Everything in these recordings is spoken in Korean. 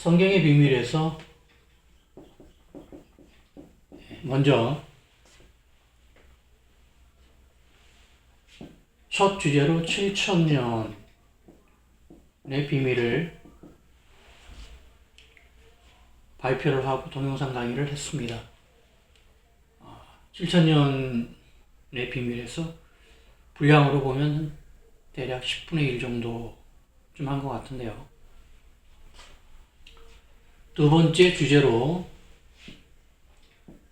성경의 비밀에서 먼저 첫 주제로 7,000년의 비밀을 발표를 하고 동영상 강의를 했습니다. 7,000년의 비밀에서 분량으로 보면 대략 10분의 1 정도 좀 한 것 같은데요. 두 번째 주제로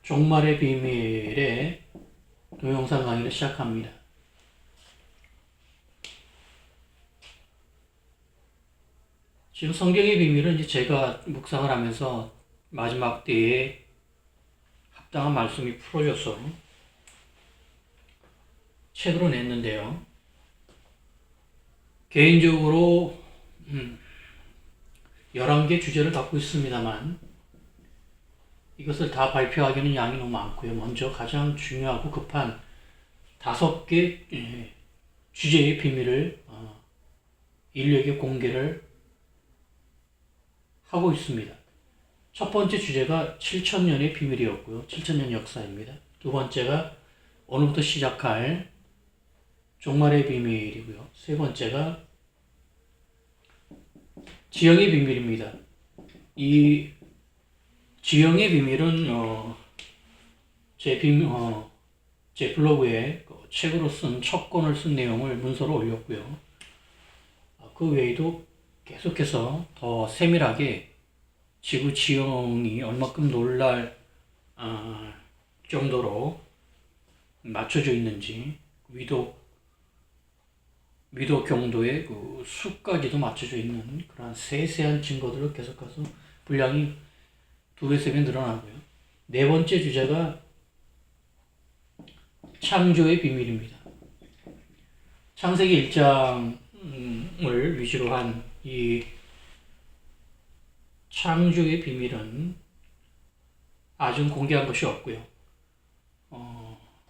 종말의 비밀의 동영상 강의를 시작합니다. 지금 성경의 비밀은 이제 제가 묵상을 하면서 마지막 때에 합당한 말씀이 풀어져서 책으로 냈는데요. 개인적으로 11개 주제를 갖고 있습니다만 이것을 다 발표하기는 양이 너무 많고요. 먼저 가장 중요하고 급한 5개 주제의 비밀을 인류에게 공개를 하고 있습니다. 첫 번째 주제가 7,000년의 비밀이었고요. 7,000년 역사입니다. 두 번째가 오늘부터 시작할 종말의 비밀이고요. 세 번째가 지형의 비밀입니다. 이 지형의 비밀은 제 블로그에 책으로 쓴 첫 권을 쓴 내용을 문서로 올렸고요. 그 외에도 계속해서 더 세밀하게 지구 지형이 얼마큼 놀랄 정도로 맞춰져 있는지 위도 경도의 그 수까지도 맞춰져 있는 그러한 세세한 증거들을 계속해서 분량이 2배, 3배 늘어나고요. 네 번째 주제가 창조의 비밀입니다. 창세기 1장을 위주로 한 이 창조의 비밀은 아직 공개한 것이 없고요.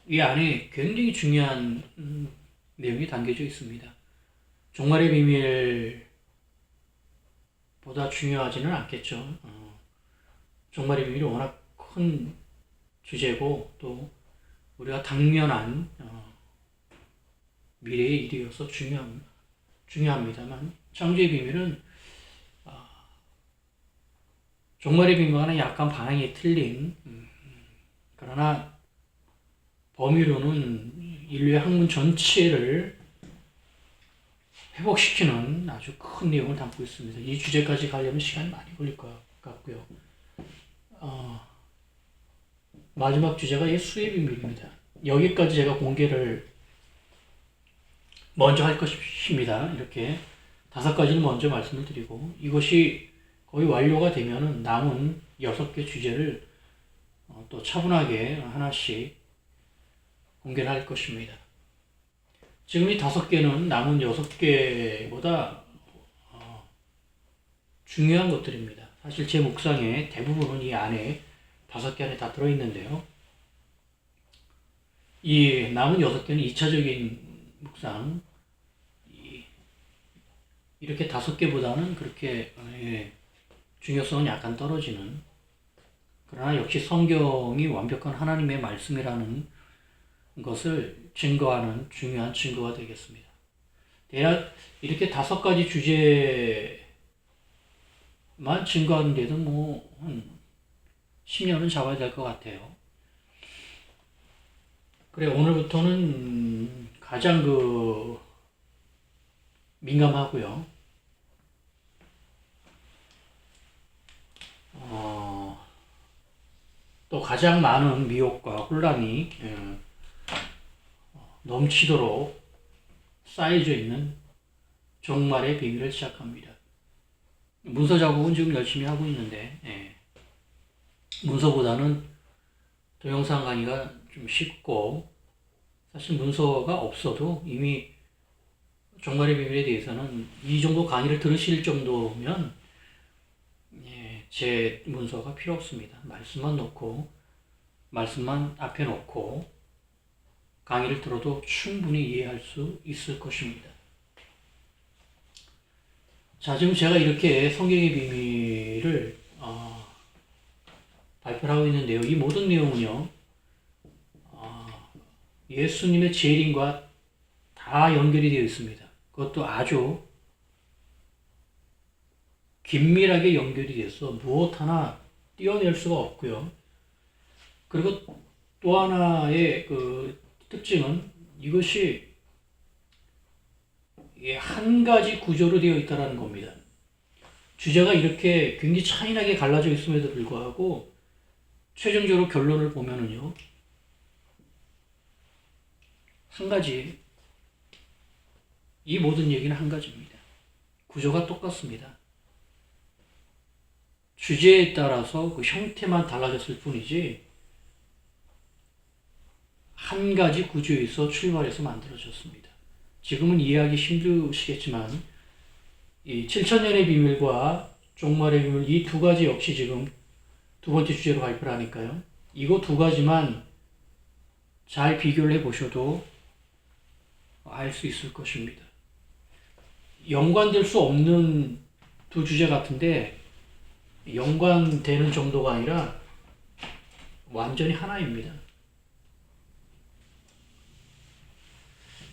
이 안에 굉장히 중요한 내용이 담겨져 있습니다. 종말의 비밀보다 중요하지는 않겠죠. 종말의 비밀이 워낙 큰 주제고 또 우리가 당면한 미래의 일이어서 중요합니다만 창조의 비밀은 종말의 비밀과는 약간 방향이 틀린 그러나 범위로는 인류의 학문 전체를 회복시키는 아주 큰 내용을 담고 있습니다. 이 주제까지 가려면 시간이 많이 걸릴 것 같고요. 마지막 주제가 수의 비밀입니다. 여기까지 제가 공개를 먼저 할 것입니다. 이렇게 5가지를 먼저 말씀을 드리고 이것이 거의 완료가 되면은 남은 6개 주제를 또 차분하게 하나씩 공개를 할 것입니다. 지금 이 5개는 남은 6개보다 중요한 것들입니다. 사실 제 묵상의 대부분은 이 안에 5개 안에 다 들어있는데요. 이 남은 6개는 2차적인 묵상, 이렇게 5개보다는 그렇게 중요성은 약간 떨어지는, 그러나 역시 성경이 완벽한 하나님의 말씀이라는 것을 증거하는 중요한 증거가 되겠습니다. 대략 이렇게 5가지 주제만 증거하는데도 한 10년은 잡아야 될 것 같아요. 그래, 오늘부터는 가장 민감하고요. 또 가장 많은 미혹과 혼란이 넘치도록 쌓여져 있는 종말의 비밀을 시작합니다. 문서 작업은 지금 열심히 하고 있는데 문서보다는 동영상 강의가 좀 쉽고, 사실 문서가 없어도 이미 종말의 비밀에 대해서는 이 정도 강의를 들으실 정도면 제 문서가 필요 없습니다. 말씀만 앞에 놓고 강의를 들어도 충분히 이해할 수 있을 것입니다. 자, 지금 제가 이렇게 성경의 비밀을 발표를 하고 있는데요. 이 모든 내용은요, 예수님의 재림과 다 연결이 되어 있습니다. 그것도 아주 긴밀하게 연결이 돼서 무엇 하나 떼어낼 수가 없고요. 그리고 또 하나의 그 특징은 이것이 한 가지 구조로 되어 있다는 겁니다. 주제가 이렇게 굉장히 차이나게 갈라져 있음에도 불구하고 최종적으로 결론을 보면은요, 한 가지, 이 모든 얘기는 한 가지입니다. 구조가 똑같습니다. 주제에 따라서 그 형태만 달라졌을 뿐이지 한 가지 구조에서 출발해서 만들어졌습니다. 지금은 이해하기 힘드시겠지만 이 7천년의 비밀과 종말의 비밀, 이 두 가지 역시 지금 두 번째 주제로 발표를 하니까요. 이거 두 가지만 잘 비교를 해보셔도 알 수 있을 것입니다. 연관될 수 없는 두 주제 같은데 연관되는 정도가 아니라 완전히 하나입니다.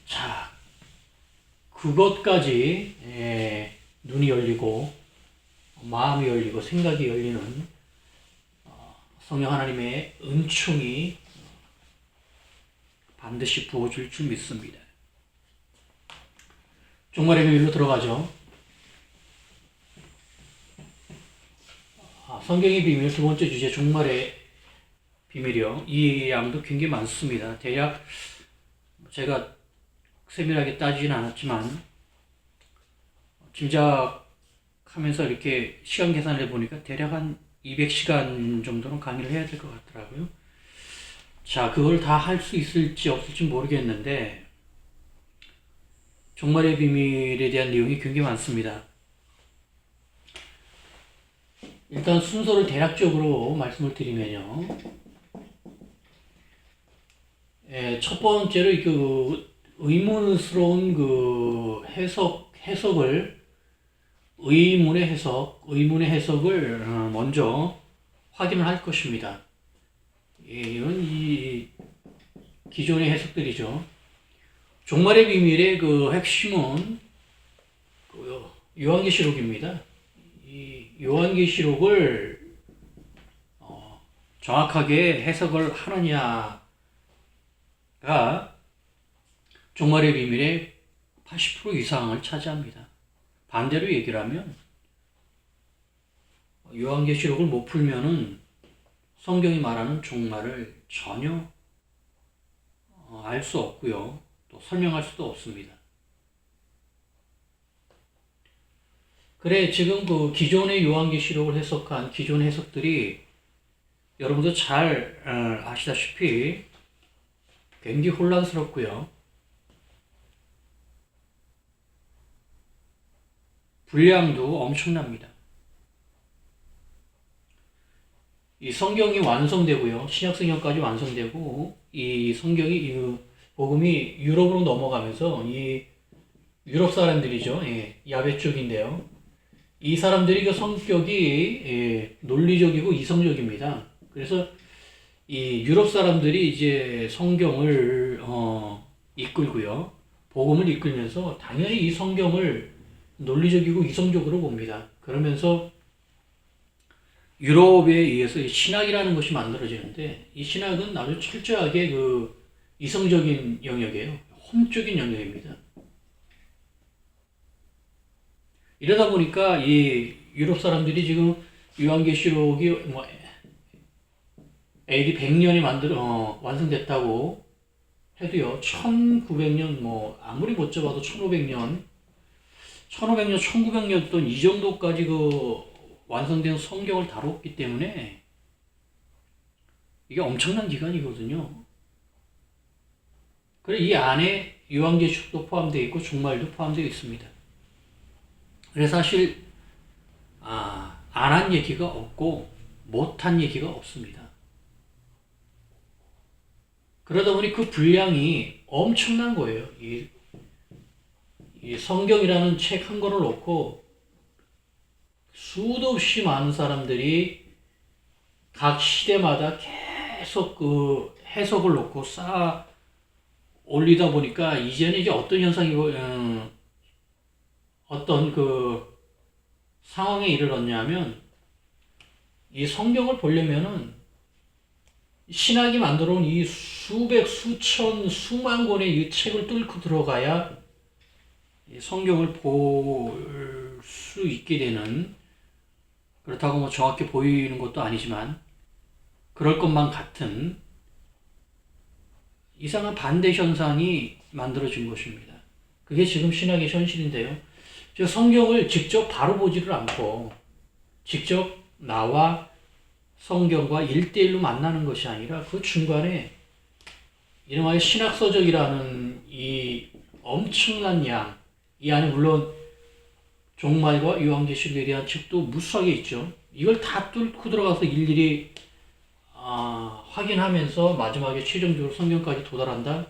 자, 그것까지 눈이 열리고 마음이 열리고 생각이 열리는 성령 하나님의 은총이 반드시 부어줄 줄 믿습니다. 종말의 비밀로 들어가죠. 성경의 비밀 두 번째 주제 종말의 비밀이요. 이 양도 굉장히 많습니다. 대략 제가 세밀하게 따지진 않았지만 짐작하면서 이렇게 시간 계산을 해보니까 대략 한 200시간 정도는 강의를 해야 될 것 같더라고요. 자, 그걸 다 할 수 있을지 없을지 모르겠는데 종말의 비밀에 대한 내용이 굉장히 많습니다. 일단 순서를 대략적으로 말씀을 드리면요. 첫 번째로 그 의문스러운 그 해석을 의문의 해석을 먼저 확인을 할 것입니다. 이건 이 기존의 해석들이죠. 종말의 비밀의 그 핵심은 그 요한계시록입니다. 이 요한계시록을 정확하게 해석을 하느냐가 종말의 비밀의 80% 이상을 차지합니다. 반대로 얘기를 하면 요한계시록을 못 풀면은 성경이 말하는 종말을 전혀 알 수 없고요. 또 설명할 수도 없습니다. 그래, 지금 그 기존의 요한계시록을 해석한 기존 해석들이 여러분도 잘 아시다시피 굉장히 혼란스럽고요. 분량도 엄청납니다. 이 성경이 완성되고요. 신약성경까지 완성되고 이 성경이 이 복음이 유럽으로 넘어가면서 이 유럽 사람들이죠. 야베 쪽인데요. 이 사람들이 그 성격이 논리적이고 이성적입니다. 그래서 이 유럽 사람들이 이제 성경을 이끌고요. 복음을 이끌면서 당연히 이 성경을 논리적이고 이성적으로 봅니다. 그러면서 유럽에 의해서 신학이라는 것이 만들어지는데 이 신학은 아주 철저하게 그 이성적인 영역이에요. 험적인 영역입니다. 이러다 보니까 이 유럽 사람들이 지금 요한계시록이 뭐 AD 100년이 완성됐다고 해도요. 1900년 뭐 아무리 못 잡아도 1500년, 1900년 또 이 정도까지 그 완성된 성경을 다뤘기 때문에 이게 엄청난 기간이거든요. 그리고 이 안에 요한계시록도 포함되어 있고 종말도 포함되어 있습니다. 그래서 사실 안 한 얘기가 없고 못한 얘기가 없습니다. 그러다 보니 그 분량이 엄청난 거예요. 이 성경이라는 책 한 권을 놓고 수도 없이 많은 사람들이 각 시대마다 계속 그 해석을 놓고 쌓아 올리다 보니까 이제는 이제 어떤 현상이고, 어떤 그 상황에 이르렀냐면, 이 성경을 보려면은 신학이 만들어 온 이 수백, 수천, 수만 권의 이 책을 뚫고 들어가야 이 성경을 볼 수 있게 되는, 그렇다고 뭐 정확히 보이는 것도 아니지만 그럴 것만 같은 이상한 반대 현상이 만들어진 것입니다. 그게 지금 신학의 현실인데요. 저 성경을 직접 바로 보지를 않고 직접 나와 성경과 1대1로 만나는 것이 아니라 그 중간에 이름하여 신학서적이라는 이 엄청난 양, 이 안에 물론 종말과 요한계시록에 대한 책도 무수하게 있죠. 이걸 다 뚫고 들어가서 일일이 확인하면서 마지막에 최종적으로 성경까지 도달한다?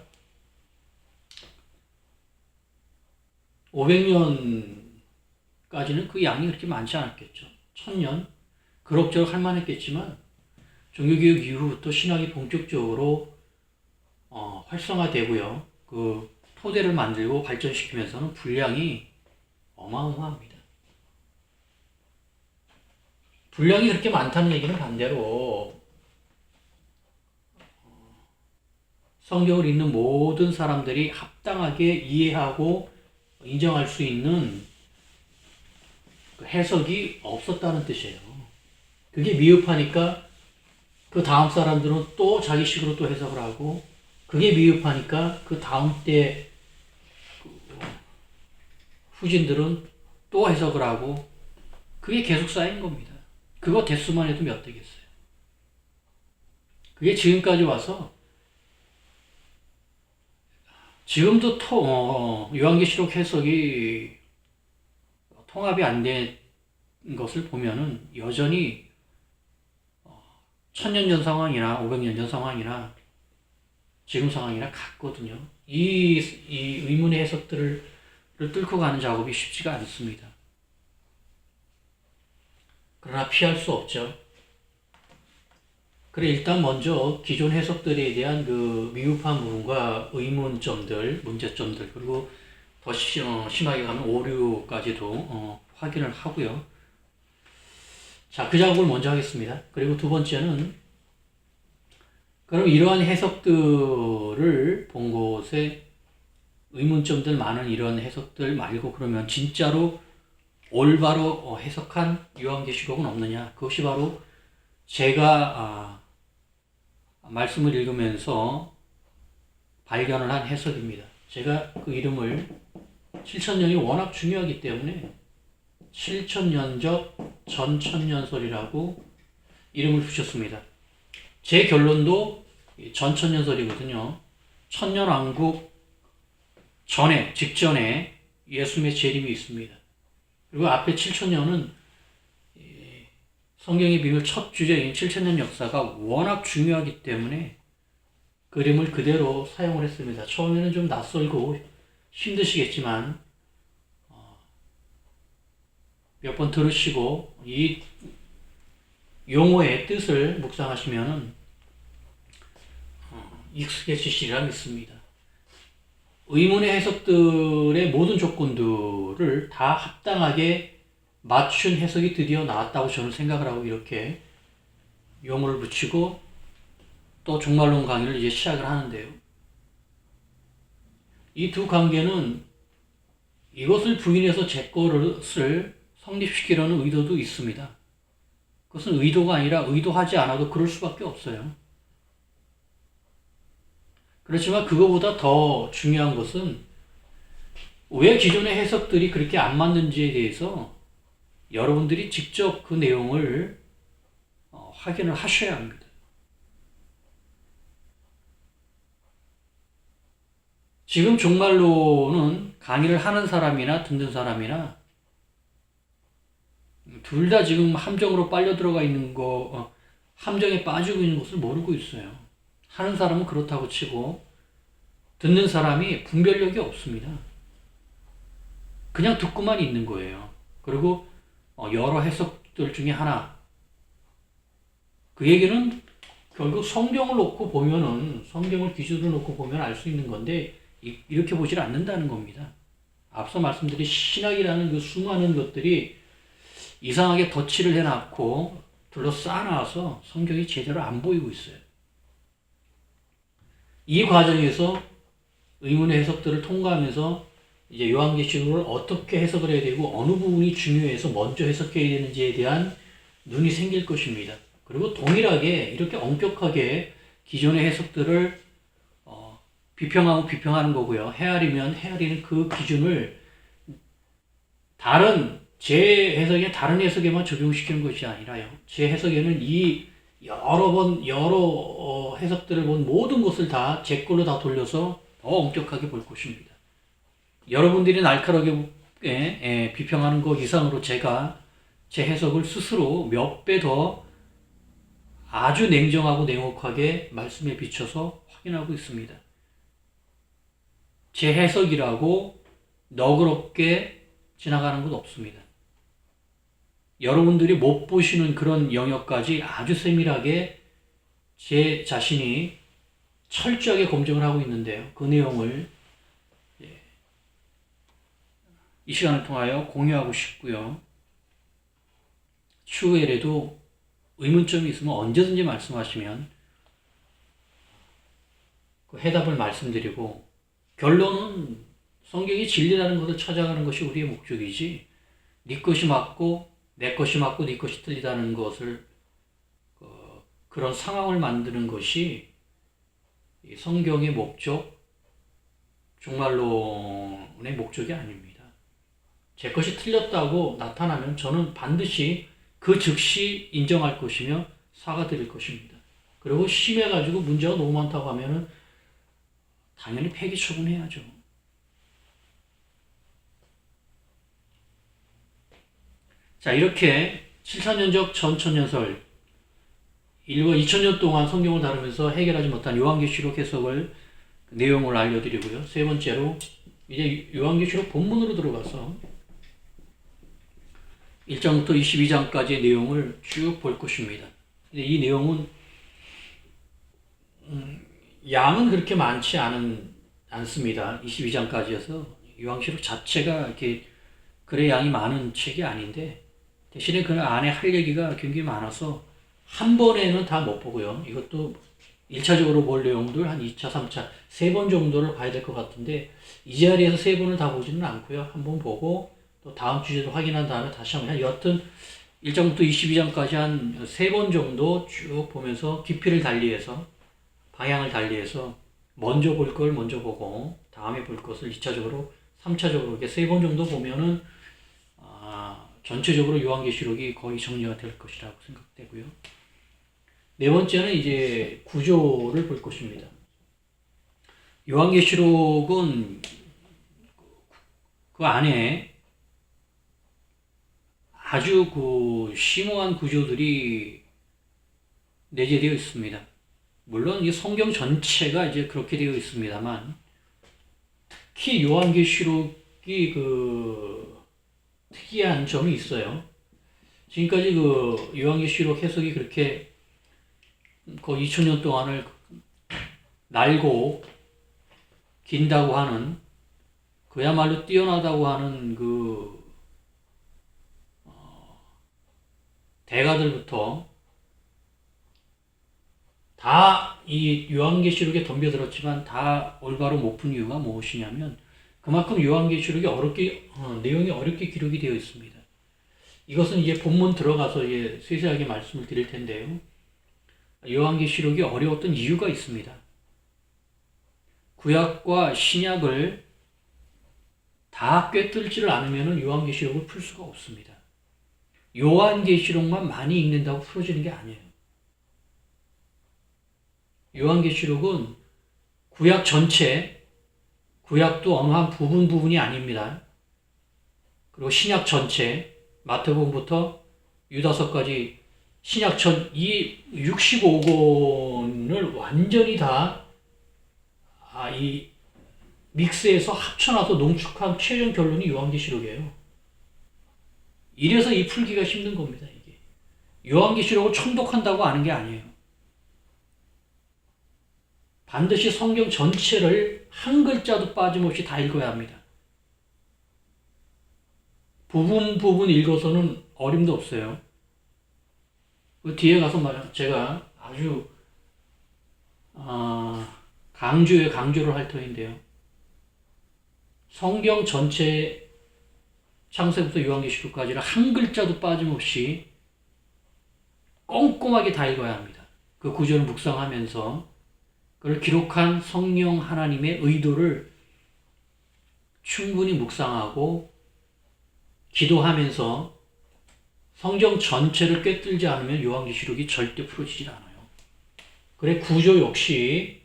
500년까지는 그 양이 그렇게 많지 않았겠죠. 1000년? 그럭저럭 할만했겠지만 종교개혁 이후부터 신학이 본격적으로 활성화되고요. 그 토대를 만들고 발전시키면서는 분량이 어마어마합니다. 분량이 그렇게 많다는 얘기는 반대로 성경을 읽는 모든 사람들이 합당하게 이해하고 인정할 수 있는 그 해석이 없었다는 뜻이에요. 그게 미흡하니까 그 다음 사람들은 또 자기식으로 또 해석을 하고, 그게 미흡하니까 그 다음 때 후진들은 또 해석을 하고, 그게 계속 쌓인 겁니다. 그거 대수만 해도 몇 대겠어요. 그게 지금까지 와서 지금도 요한계시록 해석이 통합이 안 된 것을 보면은 여전히 1000년 전 상황이나 500년 전 상황이나 지금 상황이나 같거든요. 이 의문의 해석들을 뚫고 가는 작업이 쉽지가 않습니다. 그러나 피할 수 없죠. 그래, 일단 먼저 기존 해석들에 대한 그 미흡한 부분과 의문점들, 문제점들, 그리고 더 심하게 가면 오류까지도 확인을 하고요. 자, 그 작업을 먼저 하겠습니다. 그리고 두 번째는, 그럼 이러한 해석들을 본 곳에 의문점들 많은 이런 해석들 말고 그러면 진짜로 올바로 해석한 요한계시록은 없느냐? 그것이 바로 제가 말씀을 읽으면서 발견을 한 해석입니다. 제가 그 이름을 7천년이 워낙 중요하기 때문에 7천년적 전천년설이라고 이름을 붙였습니다. 제 결론도 전천년설이거든요. 천년왕국 전에, 직전에 예수님의 재림이 있습니다. 그리고 앞에 7천년은 성경의 비밀 첫 주제인 7천년 역사가 워낙 중요하기 때문에 그림을 그대로 사용을 했습니다. 처음에는 좀 낯설고 힘드시겠지만 몇 번 들으시고 이 용어의 뜻을 묵상하시면 익숙해지시리라 믿습니다. 의문의 해석들의 모든 조건들을 다 합당하게 맞춘 해석이 드디어 나왔다고 저는 생각을 하고 이렇게 용어를 붙이고 또 종말론 강의를 이제 시작을 하는데요. 이 두 관계는 이것을 부인해서 제 것을 성립시키려는 의도도 있습니다. 그것은 의도가 아니라 의도하지 않아도 그럴 수밖에 없어요. 그렇지만 그거보다 더 중요한 것은 왜 기존의 해석들이 그렇게 안 맞는지에 대해서 여러분들이 직접 그 내용을 확인을 하셔야 합니다. 지금 종말론은 강의를 하는 사람이나 듣는 사람이나 둘 다 지금 함정으로 빨려 들어가 있는 함정에 빠지고 있는 것을 모르고 있어요. 하는 사람은 그렇다고 치고 듣는 사람이 분별력이 없습니다. 그냥 듣고만 있는 거예요. 그리고 여러 해석들 중에 하나. 그 얘기는 결국 성경을 놓고 보면은, 성경을 기준으로 놓고 보면 알 수 있는 건데, 이렇게 보질 않는다는 겁니다. 앞서 말씀드린 신학이라는 그 수많은 것들이 이상하게 덧칠을 해놨고 둘러싸놔서 성경이 제대로 안 보이고 있어요. 이 과정에서 의문의 해석들을 통과하면서 이제 요한계시록을 어떻게 해석을 해야 되고 어느 부분이 중요해서 먼저 해석해야 되는지에 대한 눈이 생길 것입니다. 그리고 동일하게 이렇게 엄격하게 기존의 해석들을 비평하고 비평하는 거고요. 헤아리면 헤아리는 그 기준을 다른 제 해석에 다른 해석에만 적용시키는 것이 아니라요. 제 해석에는 이 여러 해석들을 본 모든 것을 다 제 걸로 다 돌려서 더 엄격하게 볼 것입니다. 여러분들이 날카롭게 비평하는 것 이상으로 제가 제 해석을 스스로 몇 배 더 아주 냉정하고 냉혹하게 말씀에 비춰서 확인하고 있습니다. 제 해석이라고 너그럽게 지나가는 것 없습니다. 여러분들이 못 보시는 그런 영역까지 아주 세밀하게 제 자신이 철저하게 검증을 하고 있는데요. 그 내용을 이 시간을 통하여 공유하고 싶고요. 추후에라도 의문점이 있으면 언제든지 말씀하시면 그 해답을 말씀드리고, 결론은 성경이 진리라는 것을 찾아가는 것이 우리의 목적이지, 네 것이 맞고 내 것이 맞고 네 것이 틀리다는 것을 그런 상황을 만드는 것이 성경의 목적, 종말론의 목적이 아닙니다. 제 것이 틀렸다고 나타나면 저는 반드시 그 즉시 인정할 것이며 사과드릴 것입니다. 그리고 심해가지고 문제가 너무 많다고 하면은 당연히 폐기 처분해야죠. 자, 이렇게 7,000년적 전천년설, 인류가 2,000년 동안 성경을 다루면서 해결하지 못한 요한계시록 해석을 내용을 알려드리고요. 세 번째로 이제 요한계시록 본문으로 들어가서 1장부터 22장까지의 내용을 쭉 볼 것입니다. 이 내용은 양은 그렇게 많지 않습니다. 22장까지여서 요한계시록 자체가 이렇게 그래 양이 많은 책이 아닌데, 대신에 그 안에 할 얘기가 굉장히 많아서 한 번에는 다 못 보고요. 이것도 1차적으로 볼 내용들 한 2차, 3차, 3번 정도를 봐야 될 것 같은데, 이 자리에서 3번을 다 보지는 않고요. 한 번 보고 또 다음 주제도 확인한 다음에 다시 한번, 여튼 1장부터 22장까지 한 3번 정도 쭉 보면서 깊이를 달리해서, 방향을 달리해서 먼저 볼 걸 먼저 보고 다음에 볼 것을 2차적으로, 3차적으로 이렇게 3번 정도 보면은 전체적으로 요한계시록이 거의 정리가 될 것이라고 생각되고요. 네 번째는 이제 구조를 볼 것입니다. 요한계시록은 그 안에 아주 그 심오한 구조들이 내재되어 있습니다. 물론 이 성경 전체가 이제 그렇게 되어 있습니다만, 특히 요한계시록이 그 특이한 점이 있어요. 지금까지 그 요한계시록 해석이 그렇게 거의 2000년 동안을 날고 긴다고 하는, 그야말로 뛰어나다고 하는 그 대가들부터 다 이 요한계시록에 덤벼들었지만 다 올바로 못 푼 이유가 무엇이냐면, 그만큼 요한계시록이 내용이 어렵게 기록이 되어 있습니다. 이것은 이제 본문 들어가서 이제 세세하게 말씀을 드릴 텐데요. 요한계시록이 어려웠던 이유가 있습니다. 구약과 신약을 다 꿰뚫지를 않으면 요한계시록을 풀 수가 없습니다. 요한계시록만 많이 읽는다고 풀어지는 게 아니에요. 요한계시록은 구약 전체, 구약도 어느 한 부분이 아닙니다. 그리고 신약 전체, 마태복음부터 유다서까지 신약 이 65권을 완전히 다 이 믹스해서 합쳐놔서 농축한 최종 결론이 요한계시록이에요. 이래서 이 풀기가 힘든 겁니다. 이게 요한계시록을 총독한다고 아는 게 아니에요. 반드시 성경 전체를 한 글자도 빠짐없이 다 읽어야 합니다. 부분 읽어서는 어림도 없어요. 그 뒤에 가서 말이야 제가 아주 강조를 할 터인데요. 성경 전체 창세부터 요한계시록까지를 한 글자도 빠짐없이 꼼꼼하게 다 읽어야 합니다. 그 구절을 묵상하면서 그걸 기록한 성령 하나님의 의도를 충분히 묵상하고 기도하면서 성경 전체를 꿰뚫지 않으면 요한계시록이 절대 풀어지질 않아요. 그래 구조 역시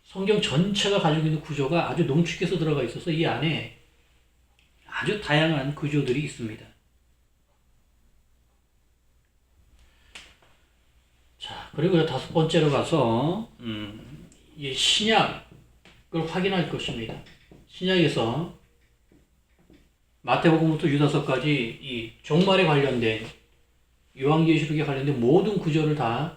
성경 전체가 가지고 있는 구조가 아주 농축해서 들어가 있어서 이 안에 아주 다양한 구조들이 있습니다. 자, 그리고 다섯 번째로 가서 이 신약을 확인할 것입니다. 신약에서 마태복음부터 유다서까지 이 종말에 관련된 요한계시록에 관련된 모든 구절을 다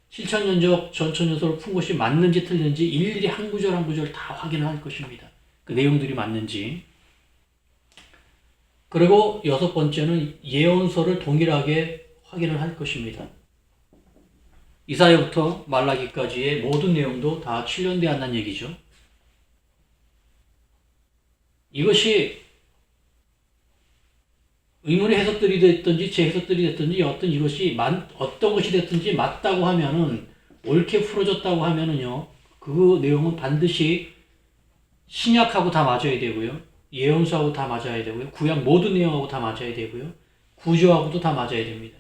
실천연적 전천연서를 푼 것이 맞는지 틀린지 일일이 한 구절 한 구절 다 확인을 할 것입니다. 그 내용들이 맞는지. 그리고 여섯 번째는 예언서를 동일하게 확인을 할 것입니다. 이사야부터 말라기까지의 모든 내용도 다 7년대 한다는 얘기죠. 이것이 의문의 해석들이 됐든지 제 해석들이 됐든지 어떤 것이 됐든지 맞다고 하면은 옳게 풀어졌다고 하면은요 그 내용은 반드시 신약하고 다 맞아야 되고요 예언서하고 다 맞아야 되고요 구약 모든 내용하고 다 맞아야 되고요 구조하고도 다 맞아야 됩니다.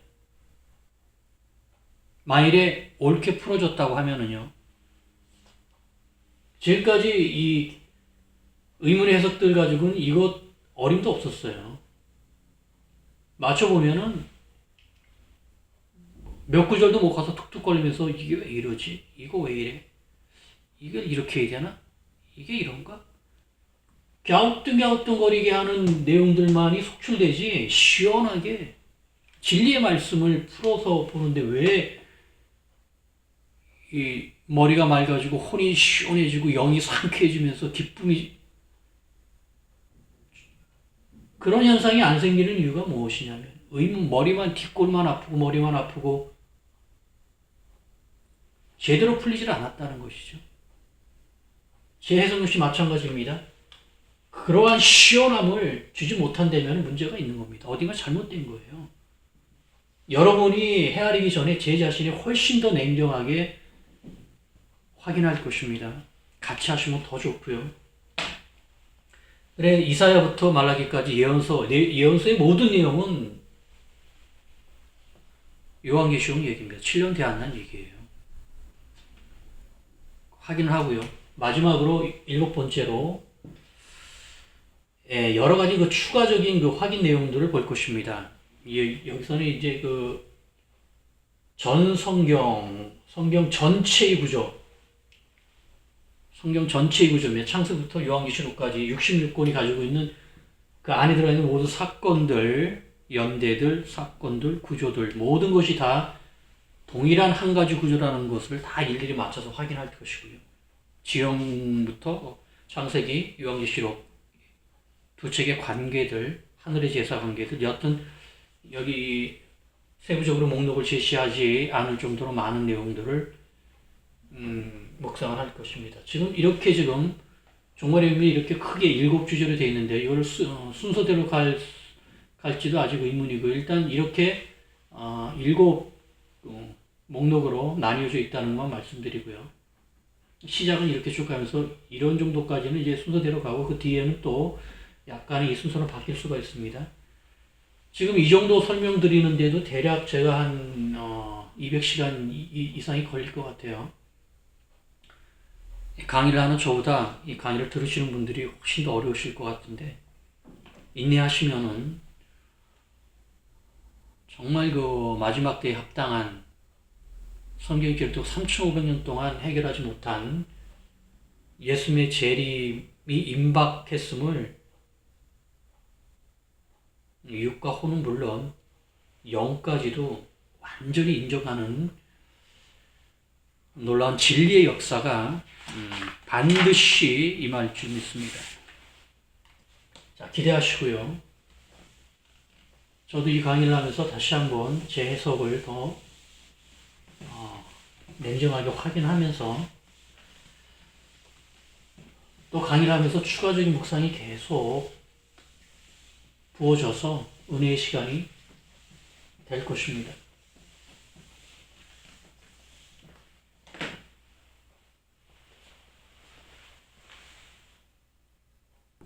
만일에 옳게 풀어졌다고 하면은요 지금까지 이 의문의 해석들 가지고는 이것 어림도 없었어요. 맞춰보면은 몇 구절도 못 가서 툭툭거리면서 이게 왜 이러지? 이거 왜 이래? 이걸 이렇게 해야 되나? 이게 이런가? 갸우뚱갸우뚱거리게 하는 내용들만이 속출되지 시원하게 진리의 말씀을 풀어서 보는데 왜 이 머리가 맑아지고 혼이 시원해지고 영이 상쾌해지면서 기쁨이 그런 현상이 안 생기는 이유가 무엇이냐면 머리만 뒷골만 아프고 머리만 아프고 제대로 풀리질 않았다는 것이죠. 제 해석 역시 마찬가지입니다. 그러한 시원함을 주지 못한다면 문제가 있는 겁니다. 어딘가 잘못된 거예요. 여러분이 헤아리기 전에 제 자신이 훨씬 더 냉정하게 확인할 것입니다. 같이 하시면 더 좋고요. 그래 이사야부터 말라기까지 예언서의 모든 내용은 요한계시록 얘기입니다. 7년 대한난 얘기예요. 확인을 하고요. 마지막으로 일곱 번째로 여러 가지 그 추가적인 그 확인 내용들을 볼 것입니다. 여기서는 이제 그 전 성경 전체의 구조, 성경 전체의 구조며 창세부터 요한계시록까지 66권이 가지고 있는 그 안에 들어있는 모든 사건들, 연대들, 사건들, 구조들 모든 것이 다 동일한 한 가지 구조라는 것을 다 일일이 맞춰서 확인할 것이고요. 지형부터 창세기, 요한계시록 두 책의 관계들, 하늘의 제사 관계들, 여튼 여기 세부적으로 목록을 제시하지 않을 정도로 많은 내용들을 묵상을 할 것입니다. 지금 종말의 의미 이렇게 크게 7주제로 되어 있는데 이걸 순서대로 갈지도 아직 의문이고 일단 이렇게 7 목록으로 나뉘어져 있다는 것만 말씀드리고요. 시작은 이렇게 쭉 가면서 이런 정도까지는 이제 순서대로 가고 그 뒤에는 또 약간의 이 순서는 바뀔 수가 있습니다. 지금 이 정도 설명드리는데도 대략 제가 한 200시간 이상이 걸릴 것 같아요. 강의를 하는 저보다 이 강의를 들으시는 분들이 훨씬 더 어려우실 것 같은데 인내하시면은 정말 그 마지막 때에 합당한 성경이 기록되고 3,500년 동안 해결하지 못한 예수님의 재림이 임박했음을 육과 호는 물론 영까지도 완전히 인정하는 놀라운 진리의 역사가 반드시 임할 줄 믿습니다. 자, 기대하시고요. 저도 이 강의를 하면서 다시 한번 제 해석을 더 냉정하게 확인하면서 또 강의를 하면서 추가적인 묵상이 계속 부어져서 은혜의 시간이 될 것입니다.